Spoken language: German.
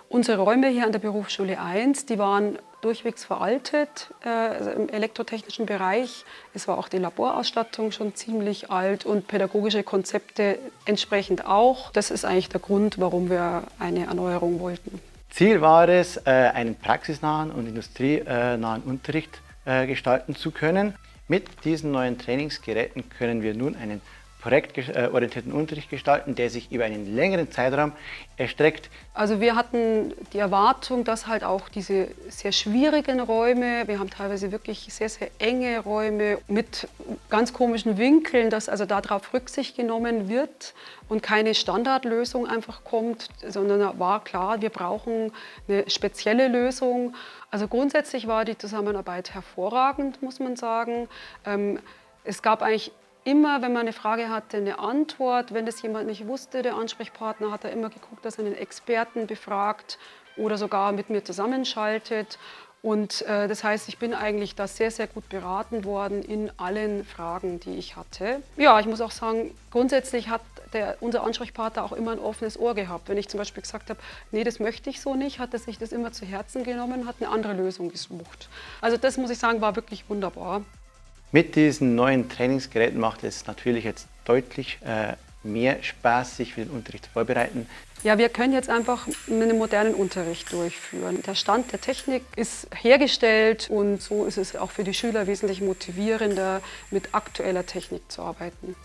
Unsere Räume hier an der Berufsschule 1, die waren durchwegs veraltet, also im elektrotechnischen Bereich. Es war auch die Laborausstattung schon ziemlich alt und pädagogische Konzepte entsprechend auch. Das ist eigentlich der Grund, warum wir eine Erneuerung wollten. Ziel war es, einen praxisnahen und industrienahen Unterricht gestalten zu können. Mit diesen neuen Trainingsgeräten können wir nun einen projektorientierten Unterricht gestalten, der sich über einen längeren Zeitraum erstreckt. Also wir hatten die Erwartung, dass halt auch diese sehr schwierigen Räume, wir haben teilweise wirklich sehr, sehr enge Räume mit ganz komischen Winkeln, dass also darauf Rücksicht genommen wird und keine Standardlösung einfach kommt, sondern war klar, wir brauchen eine spezielle Lösung. Also grundsätzlich war die Zusammenarbeit hervorragend, muss man sagen. Es gab eigentlich immer, wenn man eine Frage hatte, eine Antwort. Wenn das jemand nicht wusste, der Ansprechpartner, hat er immer geguckt, dass er einen Experten befragt oder sogar mit mir zusammenschaltet. Und das heißt, ich bin eigentlich da sehr, sehr gut beraten worden in allen Fragen, die ich hatte. Ja, ich muss auch sagen, grundsätzlich hat unser Ansprechpartner auch immer ein offenes Ohr gehabt. Wenn ich zum Beispiel gesagt habe, nee, das möchte ich so nicht, hat er sich das immer zu Herzen genommen, hat eine andere Lösung gesucht. Also das, muss ich sagen, war wirklich wunderbar. Mit diesen neuen Trainingsgeräten macht es natürlich jetzt deutlich mehr Spaß, sich für den Unterricht zu vorbereiten. Ja, wir können jetzt einfach einen modernen Unterricht durchführen. Der Stand der Technik ist hergestellt und so ist es auch für die Schüler wesentlich motivierender, mit aktueller Technik zu arbeiten.